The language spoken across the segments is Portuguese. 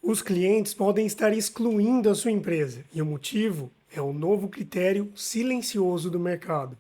Os clientes podem estar excluindo a sua empresa, e o motivo é o novo critério silencioso do mercado.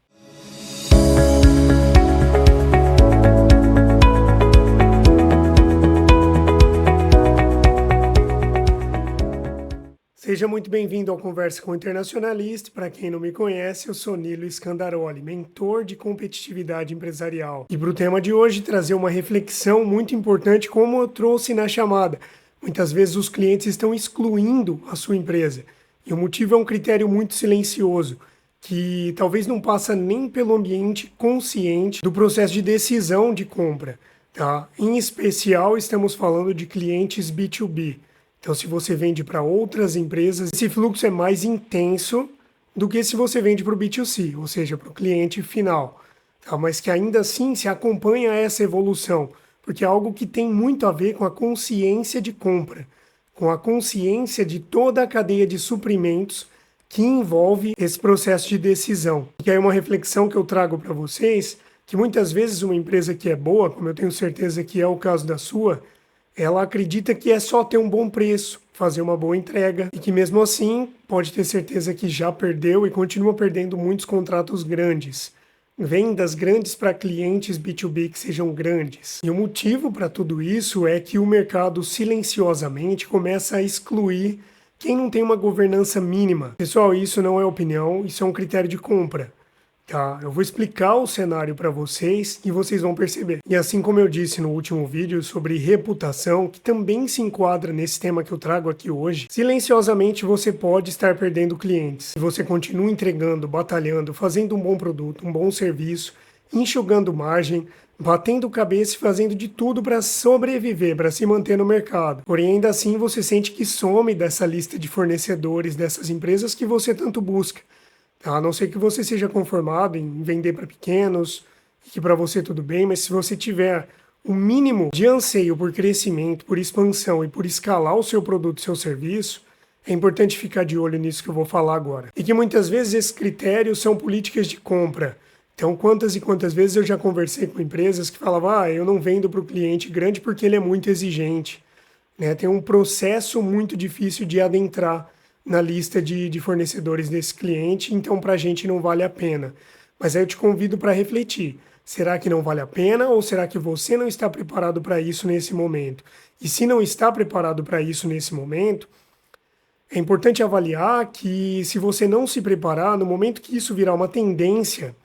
Seja muito bem-vindo ao Conversa com o Internacionalista. Para quem não me conhece, eu sou Nilo Scandaroli, mentor de competitividade empresarial. E para o tema de hoje, trazer uma reflexão muito importante, como eu trouxe na chamada. Muitas vezes os clientes estão excluindo a sua empresa. E o motivo é um critério muito silencioso, que talvez não passa nem pelo ambiente consciente do processo de decisão de compra. Tá? Em especial, estamos falando de clientes B2B. Então, se você vende para outras empresas, esse fluxo é mais intenso do que se você vende para o B2C, ou seja, para o cliente final. Tá? Mas que ainda assim se acompanha essa evolução, porque é algo que tem muito a ver com a consciência de compra, com a consciência de toda a cadeia de suprimentos que envolve esse processo de decisão. E aí uma reflexão que eu trago para vocês, que muitas vezes uma empresa que é boa, como eu tenho certeza que é o caso da sua, ela acredita que é só ter um bom preço, fazer uma boa entrega e que mesmo assim pode ter certeza que já perdeu e continua perdendo muitos contratos grandes. Vendas grandes para clientes B2B que sejam grandes. E o motivo para tudo isso é que o mercado silenciosamente começa a excluir quem não tem uma governança mínima. Pessoal, isso não é opinião, isso é um critério de compra. Tá, eu vou explicar o cenário para vocês e vocês vão perceber. E assim como eu disse no último vídeo sobre reputação, que também se enquadra nesse tema que eu trago aqui hoje, silenciosamente você pode estar perdendo clientes. Se você continua entregando, batalhando, fazendo um bom produto, um bom serviço, enxugando margem, batendo cabeça e fazendo de tudo para sobreviver, para se manter no mercado. Porém, ainda assim você sente que some dessa lista de fornecedores dessas empresas que você tanto busca. A não ser que você seja conformado em vender para pequenos, e que para você tudo bem, mas se você tiver um mínimo de anseio por crescimento, por expansão e por escalar o seu produto, seu serviço, é importante ficar de olho nisso que eu vou falar agora. E que muitas vezes esses critérios são políticas de compra. Então, quantas e quantas vezes eu já conversei com empresas que falavam, eu não vendo para o cliente grande porque ele é muito exigente. Né? Tem um processo muito difícil de adentrar na lista de fornecedores desse cliente, então para a gente não vale a pena. Mas aí eu te convido para refletir. Será que não vale a pena ou será que você não está preparado para isso nesse momento? E se não está preparado para isso nesse momento, é importante avaliar que se você não se preparar, no momento que isso virar uma tendência,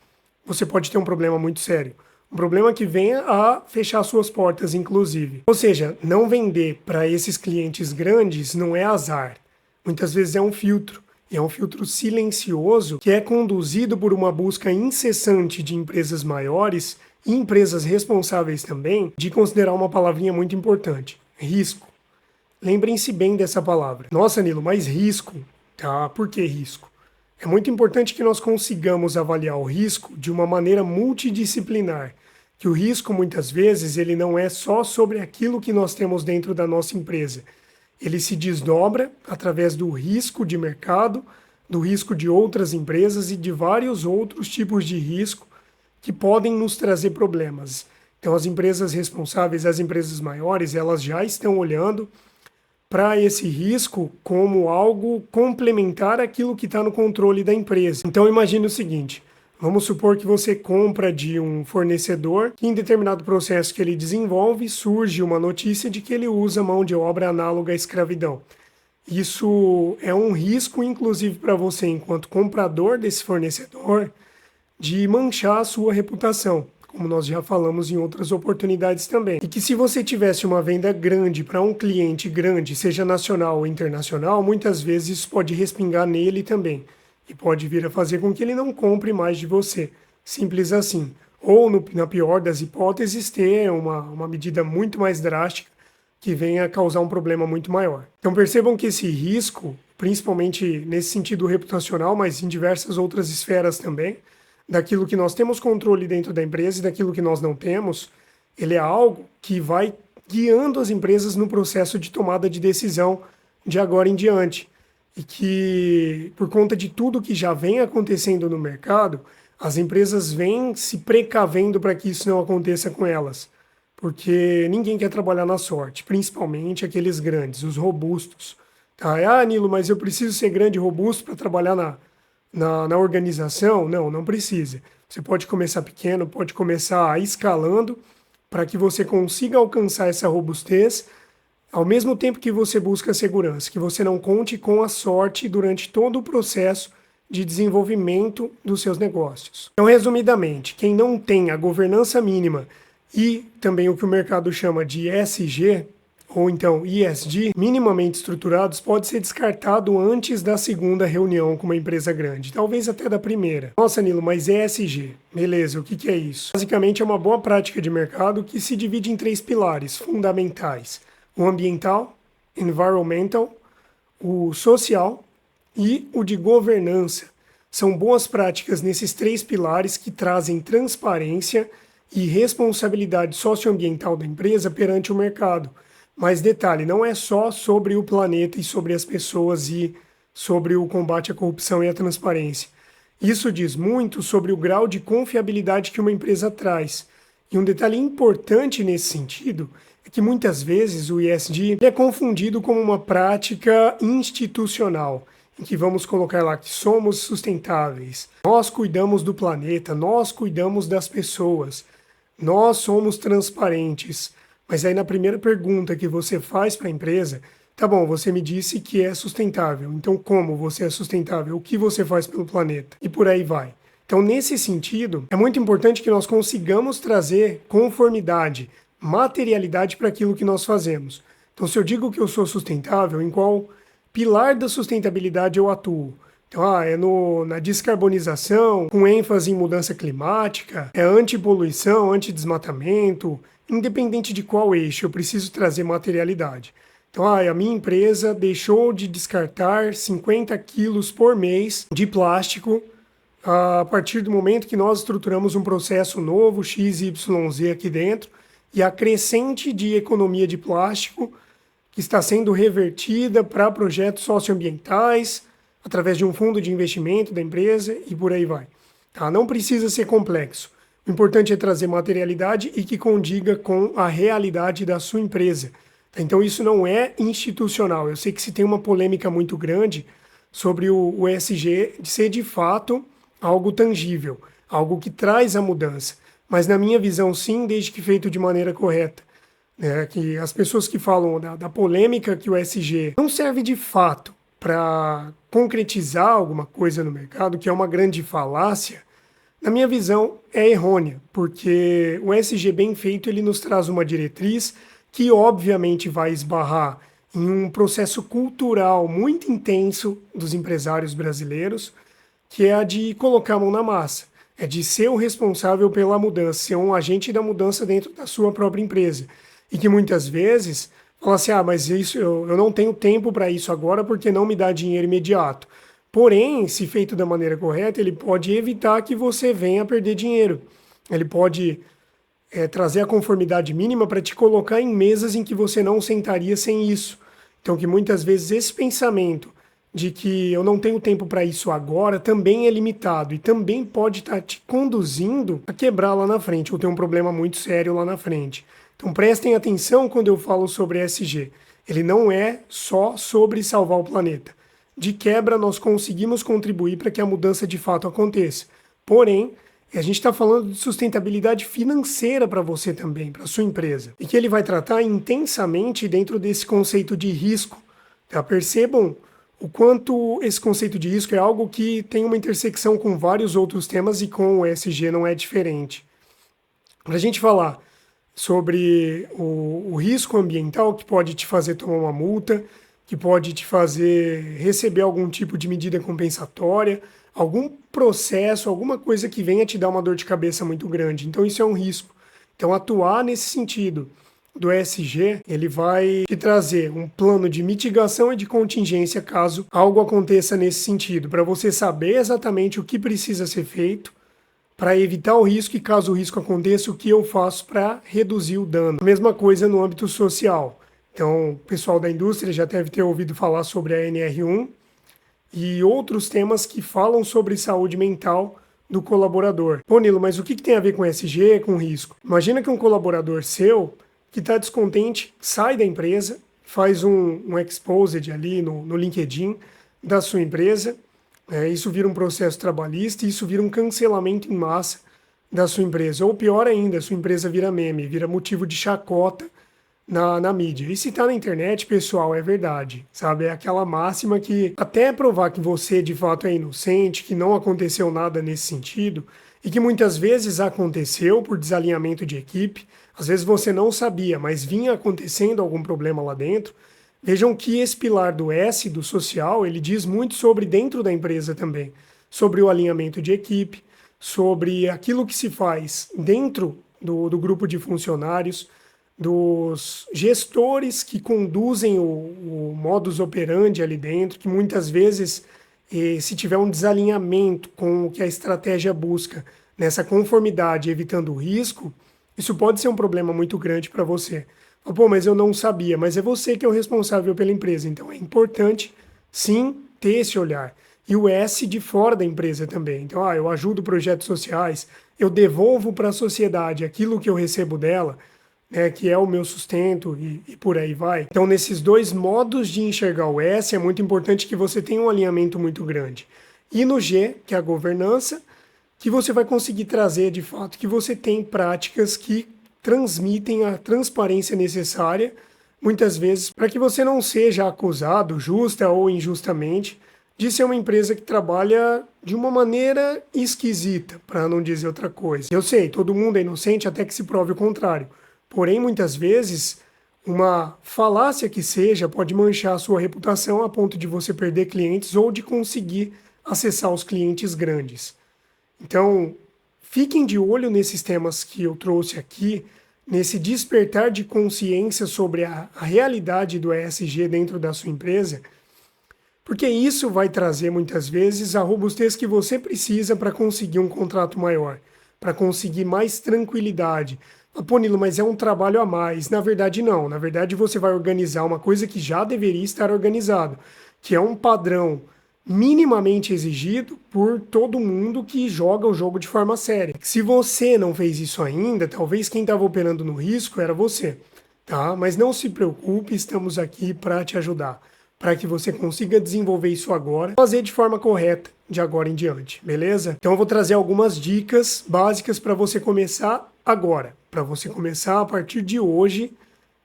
você pode ter um problema muito sério. Um problema que venha a fechar suas portas, inclusive. Ou seja, não vender para esses clientes grandes não é azar. Muitas vezes é um filtro, e é um filtro silencioso que é conduzido por uma busca incessante de empresas maiores e empresas responsáveis também de considerar uma palavrinha muito importante, risco. Lembrem-se bem dessa palavra. Nossa, Nilo, mas risco? Tá, por que risco? É muito importante que nós consigamos avaliar o risco de uma maneira multidisciplinar, que o risco muitas vezes ele não é só sobre aquilo que nós temos dentro da nossa empresa. Ele se desdobra através do risco de mercado, do risco de outras empresas e de vários outros tipos de risco que podem nos trazer problemas. Então, as empresas responsáveis, as empresas maiores, elas já estão olhando para esse risco como algo complementar àquilo que está no controle da empresa. Então, imagine o seguinte. Vamos supor que você compra de um fornecedor que em determinado processo que ele desenvolve surge uma notícia de que ele usa mão de obra análoga à escravidão. Isso é um risco, inclusive, para você, enquanto comprador desse fornecedor, de manchar a sua reputação, como nós já falamos em outras oportunidades também. E que se você tivesse uma venda grande para um cliente grande, seja nacional ou internacional, muitas vezes isso pode respingar nele também. E pode vir a fazer com que ele não compre mais de você. Simples assim. Ou, na pior das hipóteses, ter uma medida muito mais drástica que venha a causar um problema muito maior. Então percebam que esse risco, principalmente nesse sentido reputacional, mas em diversas outras esferas também, daquilo que nós temos controle dentro da empresa e daquilo que nós não temos, ele é algo que vai guiando as empresas no processo de tomada de decisão de agora em diante. E que, por conta de tudo que já vem acontecendo no mercado, as empresas vêm se precavendo para que isso não aconteça com elas. porque ninguém quer trabalhar na sorte, principalmente aqueles grandes, os robustos. Tá? Ah, Nilo, mas eu preciso ser grande e robusto para trabalhar na organização? Não, não precisa. Você pode começar pequeno, pode começar escalando para que você consiga alcançar essa robustez ao mesmo tempo que você busca segurança, que você não conte com a sorte durante todo o processo de desenvolvimento dos seus negócios. Então, resumidamente, quem não tem a governança mínima e também o que o mercado chama de ESG, ou então ESG, minimamente estruturados, pode ser descartado antes da segunda reunião com uma empresa grande, talvez até da primeira. Nossa, Nilo, mas ESG, beleza, o que é isso? Basicamente é uma boa prática de mercado que se divide em 3 pilares fundamentais: o ambiental, environmental, o social e o de governança. São boas práticas nesses 3 pilares que trazem transparência e responsabilidade socioambiental da empresa perante o mercado. Mas detalhe, não é só sobre o planeta e sobre as pessoas e sobre o combate à corrupção e à transparência. Isso diz muito sobre o grau de confiabilidade que uma empresa traz. E um detalhe importante nesse sentido é que muitas vezes o ESG é confundido como uma prática institucional, em que vamos colocar lá que somos sustentáveis, nós cuidamos do planeta, nós cuidamos das pessoas, nós somos transparentes. Mas aí na primeira pergunta que você faz para a empresa, tá bom, você me disse que é sustentável, então como você é sustentável? O que você faz pelo planeta? E por aí vai. Então, nesse sentido, é muito importante que nós consigamos trazer conformidade, materialidade para aquilo que nós fazemos. Então, se eu digo que eu sou sustentável, em qual pilar da sustentabilidade eu atuo? Então, é na descarbonização, com ênfase em mudança climática, é antipoluição, antidesmatamento, independente de qual eixo, eu preciso trazer materialidade. Então, a minha empresa deixou de descartar 50 quilos por mês de plástico a partir do momento que nós estruturamos um processo novo, XYZ aqui dentro, e a crescente de economia de plástico que está sendo revertida para projetos socioambientais, através de um fundo de investimento da empresa e por aí vai. Tá? Não precisa ser complexo. O importante é trazer materialidade e que condiga com a realidade da sua empresa. Tá? Então isso não é institucional. Eu sei que se tem uma polêmica muito grande sobre o ESG de ser de fato algo tangível, algo que traz a mudança. Mas na minha visão, sim, desde que feito de maneira correta. Que as pessoas que falam da polêmica que o ESG não serve de fato para concretizar alguma coisa no mercado, que é uma grande falácia, na minha visão é errônea, porque o ESG bem feito ele nos traz uma diretriz que obviamente vai esbarrar em um processo cultural muito intenso dos empresários brasileiros, que é a de colocar a mão na massa, é de ser o responsável pela mudança, ser um agente da mudança dentro da sua própria empresa. E que muitas vezes fala assim, mas isso eu não tenho tempo para isso agora porque não me dá dinheiro imediato. Porém, se feito da maneira correta, ele pode evitar que você venha a perder dinheiro. Ele pode trazer a conformidade mínima para te colocar em mesas em que você não sentaria sem isso. Então, que muitas vezes esse pensamento de que eu não tenho tempo para isso agora também é limitado e também pode estar te conduzindo a quebrar lá na frente ou ter um problema muito sério lá na frente. Então prestem atenção quando eu falo sobre ESG. Ele não é só sobre salvar o planeta. De quebra, nós conseguimos contribuir para que a mudança de fato aconteça. Porém, a gente está falando de sustentabilidade financeira para você também, para a sua empresa. E que ele vai tratar intensamente dentro desse conceito de risco. Tá? Percebam o quanto esse conceito de risco é algo que tem uma intersecção com vários outros temas e com o ESG não é diferente. Para a gente falar sobre o risco ambiental que pode te fazer tomar uma multa, que pode te fazer receber algum tipo de medida compensatória, algum processo, alguma coisa que venha te dar uma dor de cabeça muito grande. Então isso é um risco. Então atuar nesse sentido do ESG, ele vai te trazer um plano de mitigação e de contingência caso algo aconteça nesse sentido, para você saber exatamente o que precisa ser feito para evitar o risco e caso o risco aconteça, o que eu faço para reduzir o dano. A mesma coisa no âmbito social. Então, o pessoal da indústria já deve ter ouvido falar sobre a NR1 e outros temas que falam sobre saúde mental do colaborador. Pô, Nilo, mas o que tem a ver com ESG, com risco? Imagina que um colaborador seu que está descontente sai da empresa, faz um exposed ali no LinkedIn da sua empresa, isso vira um processo trabalhista e isso vira um cancelamento em massa da sua empresa. Ou pior ainda, a sua empresa vira meme, vira motivo de chacota na mídia. E se tá na internet, pessoal, é verdade, sabe? É aquela máxima que até provar que você de fato é inocente, que não aconteceu nada nesse sentido, e que muitas vezes aconteceu por desalinhamento de equipe, às vezes você não sabia, mas vinha acontecendo algum problema lá dentro. Vejam que esse pilar do S, do social, ele diz muito sobre dentro da empresa também, sobre o alinhamento de equipe, sobre aquilo que se faz dentro do grupo de funcionários, dos gestores que conduzem o modus operandi ali dentro, que muitas vezes, se tiver um desalinhamento com o que a estratégia busca, nessa conformidade, evitando o risco, isso pode ser um problema muito grande para você. Pô, mas eu não sabia, mas é você que é o responsável pela empresa, então é importante, sim, ter esse olhar. E o S de fora da empresa também. Então, eu ajudo projetos sociais, eu devolvo para a sociedade aquilo que eu recebo dela, que é o meu sustento e por aí vai. Então, nesses dois modos de enxergar o S, é muito importante que você tenha um alinhamento muito grande. E no G, que é a governança, que você vai conseguir trazer de fato que você tem práticas que transmitem a transparência necessária, muitas vezes, para que você não seja acusado, justa ou injustamente, de ser uma empresa que trabalha de uma maneira esquisita, para não dizer outra coisa. Eu sei, todo mundo é inocente até que se prove o contrário. Porém, muitas vezes, uma falácia que seja pode manchar a sua reputação a ponto de você perder clientes ou de conseguir acessar os clientes grandes. Então, fiquem de olho nesses temas que eu trouxe aqui, nesse despertar de consciência sobre a realidade do ESG dentro da sua empresa, porque isso vai trazer muitas vezes a robustez que você precisa para conseguir um contrato maior, para conseguir mais tranquilidade. Pô, Nilo, mas é um trabalho a mais. Na verdade, não. Na verdade, você vai organizar uma coisa que já deveria estar organizado, que é um padrão minimamente exigido por todo mundo que joga o jogo de forma séria. Se você não fez isso ainda, talvez quem estava operando no risco era você, tá? Mas não se preocupe, estamos aqui para te ajudar, para que você consiga desenvolver isso agora, fazer de forma correta de agora em diante, beleza? Então eu vou trazer algumas dicas básicas para você começar agora, para você começar a partir de hoje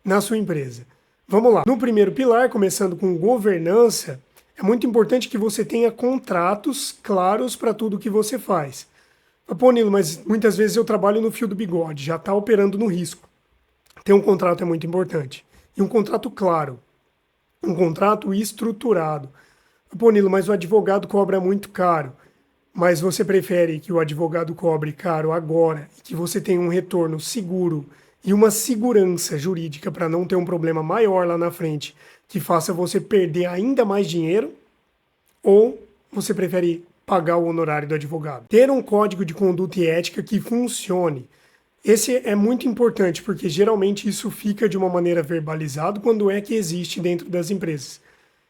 na sua empresa. Vamos lá. No primeiro pilar, começando com governança, é muito importante que você tenha contratos claros para tudo que você faz. Pô, Nilo, mas muitas vezes eu trabalho no fio do bigode, já está operando no risco. Ter um contrato é muito importante. E um contrato claro. Um contrato estruturado. Pô, Nilo, mas o advogado cobra muito caro. Mas você prefere que o advogado cobre caro agora e que você tenha um retorno seguro e uma segurança jurídica para não ter um problema maior lá na frente que faça você perder ainda mais dinheiro? Ou você prefere pagar o honorário do advogado? Ter um código de conduta e ética que funcione. Esse é muito importante, porque geralmente isso fica de uma maneira verbalizado quando é que existe dentro das empresas.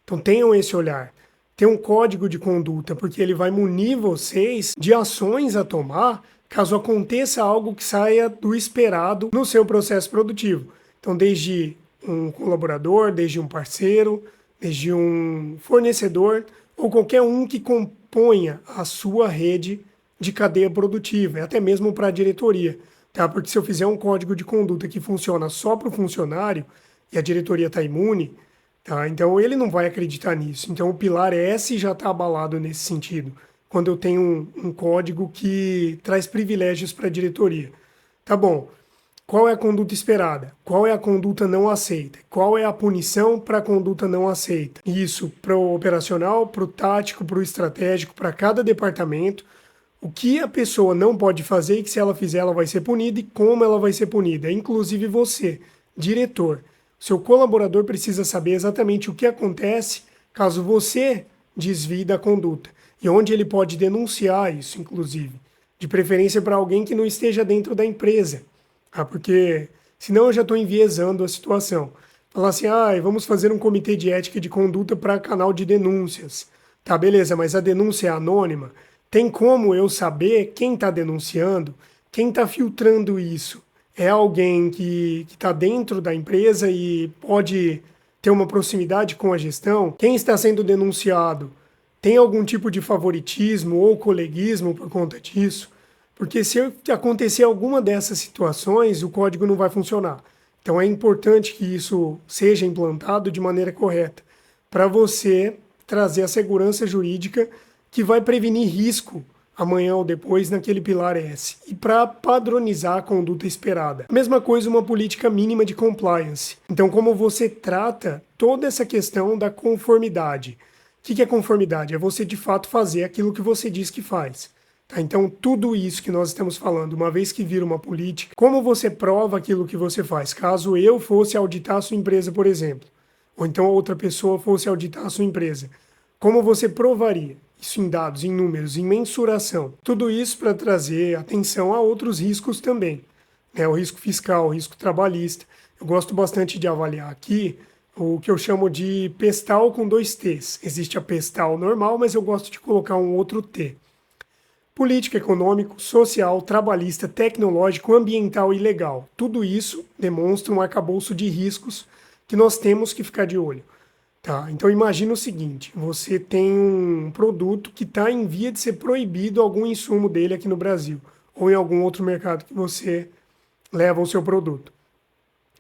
Então tenham esse olhar. Ter um código de conduta, porque ele vai munir vocês de ações a tomar caso aconteça algo que saia do esperado no seu processo produtivo. Então, desde um colaborador, desde um parceiro, desde um fornecedor ou qualquer um que componha a sua rede de cadeia produtiva, e até mesmo para a diretoria. Tá? Porque se eu fizer um código de conduta que funciona só para o funcionário e a diretoria está imune, tá? Então ele não vai acreditar nisso. Então o pilar S já está abalado nesse sentido, quando eu tenho um código que traz privilégios para a diretoria. Tá bom. Qual é a conduta esperada? Qual é a conduta não aceita? Qual é a punição para a conduta não aceita? Isso para o operacional, para o tático, para o estratégico, para cada departamento. O que a pessoa não pode fazer e que se ela fizer ela vai ser punida e como ela vai ser punida. Inclusive você, diretor. Seu colaborador precisa saber exatamente o que acontece caso você desvie da conduta. E onde ele pode denunciar isso, inclusive. De preferência para alguém que não esteja dentro da empresa. Porque senão eu já estou enviesando a situação. Falar assim, vamos fazer um comitê de ética de conduta para canal de denúncias. Tá, beleza, mas a denúncia é anônima. Tem como eu saber quem está denunciando, quem está filtrando isso? É alguém que está dentro da empresa e pode ter uma proximidade com a gestão? Quem está sendo denunciado tem algum tipo de favoritismo ou coleguismo por conta disso? Porque se acontecer alguma dessas situações, o código não vai funcionar. Então é importante que isso seja implantado de maneira correta, para você trazer a segurança jurídica que vai prevenir risco amanhã ou depois naquele pilar S, e para padronizar a conduta esperada. Mesma coisa, uma política mínima de compliance. Então, como você trata toda essa questão da conformidade? O que é conformidade? É você de fato fazer aquilo que você diz que faz. Tá? Então, tudo isso que nós estamos falando, uma vez que vira uma política, como você prova aquilo que você faz? Caso eu fosse auditar a sua empresa, por exemplo, ou então outra pessoa fosse auditar a sua empresa, como você provaria? Isso em dados, em números, em mensuração. Tudo isso para trazer atenção a outros riscos também, né? O risco fiscal, o risco trabalhista. Eu gosto bastante de avaliar aqui o que eu chamo de PESTAL com 2 T's. Existe a PESTAL normal, mas eu gosto de colocar um outro T. Político, econômico, social, trabalhista, tecnológico, ambiental e legal. Tudo isso demonstra um arcabouço de riscos que nós temos que ficar de olho. Tá, então imagina o seguinte, você tem um produto que está em via de ser proibido algum insumo dele aqui no Brasil, ou em algum outro mercado que você leva o seu produto.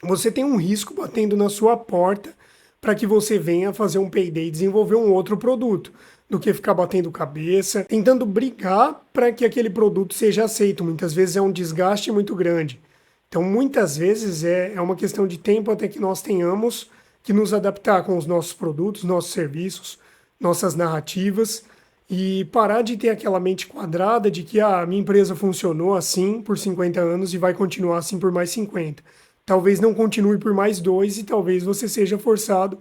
Você tem um risco batendo na sua porta para que você venha fazer um payday e desenvolver um outro produto, do que ficar batendo cabeça, tentando brigar para que aquele produto seja aceito. Muitas vezes é um desgaste muito grande. Então, muitas vezes é uma questão de tempo até que nós tenhamos que nos adaptar com os nossos produtos, nossos serviços, nossas narrativas e parar de ter aquela mente quadrada de que a minha empresa funcionou assim por 50 anos e vai continuar assim por mais 50. Talvez não continue por mais 2 e talvez você seja forçado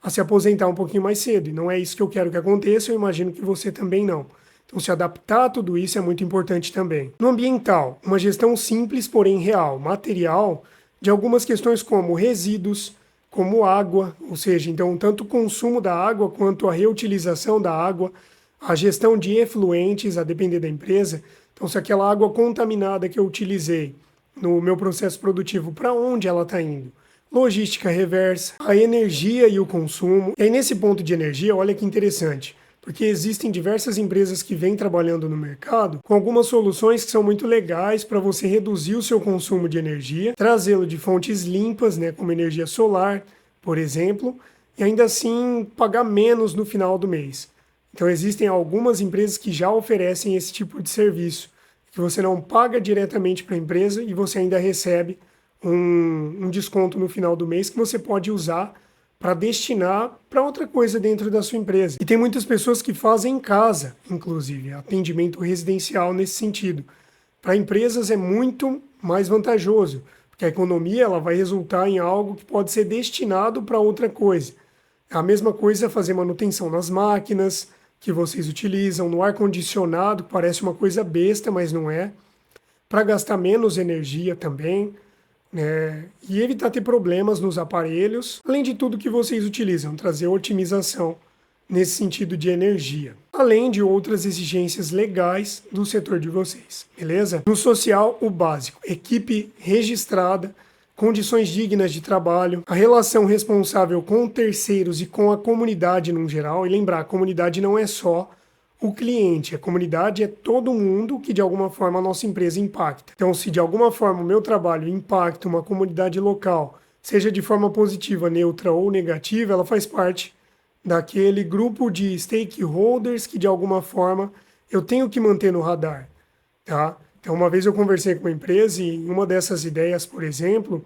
a se aposentar um pouquinho mais cedo. E não é isso que eu quero que aconteça, eu imagino que você também não. Então, se adaptar a tudo isso é muito importante também. No ambiental, uma gestão simples, porém real, material, de algumas questões como resíduos, como água, ou seja, então tanto o consumo da água quanto a reutilização da água, a gestão de efluentes, a depender da empresa. Então, se aquela água contaminada que eu utilizei no meu processo produtivo, para onde ela está indo? Logística reversa, a energia e o consumo. E aí, nesse ponto de energia, olha que interessante, porque existem diversas empresas que vêm trabalhando no mercado com algumas soluções que são muito legais para você reduzir o seu consumo de energia, trazê-lo de fontes limpas, né, como energia solar, por exemplo, e ainda assim pagar menos no final do mês. Então existem algumas empresas que já oferecem esse tipo de serviço, que você não paga diretamente para a empresa e você ainda recebe um desconto no final do mês que você pode usar para destinar para outra coisa dentro da sua empresa. E tem muitas pessoas que fazem em casa, inclusive, atendimento residencial nesse sentido. Para empresas é muito mais vantajoso, porque a economia ela vai resultar em algo que pode ser destinado para outra coisa. A mesma coisa é fazer manutenção nas máquinas que vocês utilizam, no ar-condicionado, que parece uma coisa besta, mas não é. Para gastar menos energia também. E evitar ter problemas nos aparelhos, além de tudo que vocês utilizam, trazer otimização nesse sentido de energia, além de outras exigências legais do setor de vocês, beleza? No social, o básico, equipe registrada, condições dignas de trabalho, a relação responsável com terceiros e com a comunidade no geral, e lembrar, a comunidade não é só o cliente, a comunidade é todo mundo que de alguma forma a nossa empresa impacta. Então, se de alguma forma o meu trabalho impacta uma comunidade local, seja de forma positiva, neutra ou negativa, ela faz parte daquele grupo de stakeholders que de alguma forma eu tenho que manter no radar, tá? Então, uma vez eu conversei com uma empresa e em uma dessas ideias, por exemplo,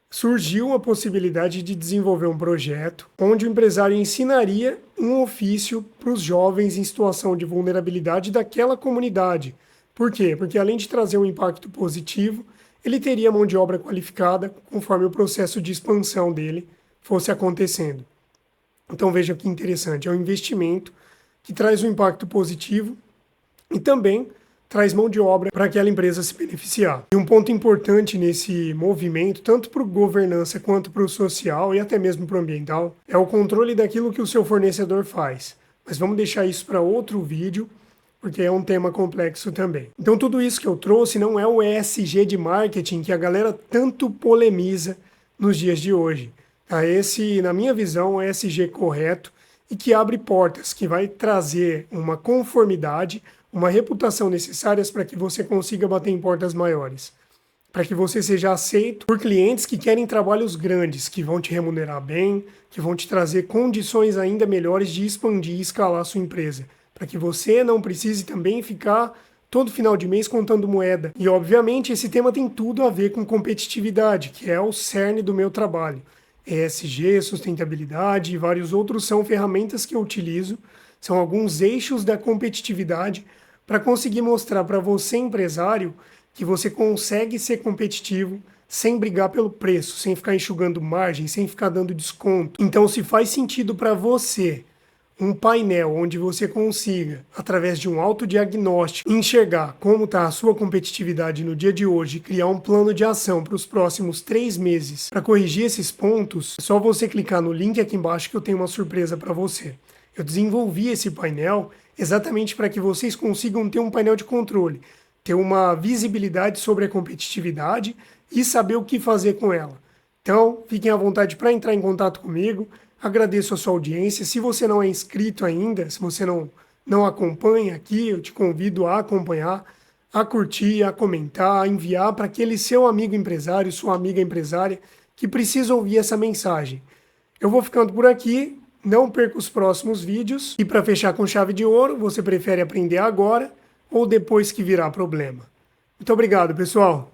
surgiu a possibilidade de desenvolver um projeto onde o empresário ensinaria um ofício para os jovens em situação de vulnerabilidade daquela comunidade. Por quê? Porque além de trazer um impacto positivo, ele teria mão de obra qualificada conforme o processo de expansão dele fosse acontecendo. Então veja que interessante, é um investimento que traz um impacto positivo e também traz mão de obra para aquela empresa se beneficiar. E um ponto importante nesse movimento, tanto para o governança quanto para o social e até mesmo para o ambiental, é o controle daquilo que o seu fornecedor faz. Mas vamos deixar isso para outro vídeo, porque é um tema complexo também. Então tudo isso que eu trouxe não é o ESG de marketing que a galera tanto polemiza nos dias de hoje. Tá? Esse, na minha visão, é o ESG correto e que abre portas, que vai trazer uma conformidade, uma reputação necessárias para que você consiga bater em portas maiores. Para que você seja aceito por clientes que querem trabalhos grandes, que vão te remunerar bem, que vão te trazer condições ainda melhores de expandir e escalar a sua empresa. Para que você não precise também ficar todo final de mês contando moeda. E, obviamente, esse tema tem tudo a ver com competitividade, que é o cerne do meu trabalho. ESG, sustentabilidade e vários outros são ferramentas que eu utilizo, são alguns eixos da competitividade para conseguir mostrar para você, empresário, que você consegue ser competitivo sem brigar pelo preço, sem ficar enxugando margem, sem ficar dando desconto. Então, se faz sentido para você um painel onde você consiga, através de um autodiagnóstico, enxergar como está a sua competitividade no dia de hoje e criar um plano de ação para os próximos 3 meses para corrigir esses pontos, é só você clicar no link aqui embaixo que eu tenho uma surpresa para você. Eu desenvolvi esse painel exatamente para que vocês consigam ter um painel de controle, ter uma visibilidade sobre a competitividade e saber o que fazer com ela. Então, fiquem à vontade para entrar em contato comigo. Agradeço a sua audiência. Se você não é inscrito ainda, se você não acompanha aqui, eu te convido a acompanhar, a curtir, a comentar, a enviar para aquele seu amigo empresário, sua amiga empresária, que precisa ouvir essa mensagem. Eu vou ficando por aqui, não perca os próximos vídeos. E para fechar com chave de ouro, você prefere aprender agora ou depois que virar problema? Muito obrigado, pessoal!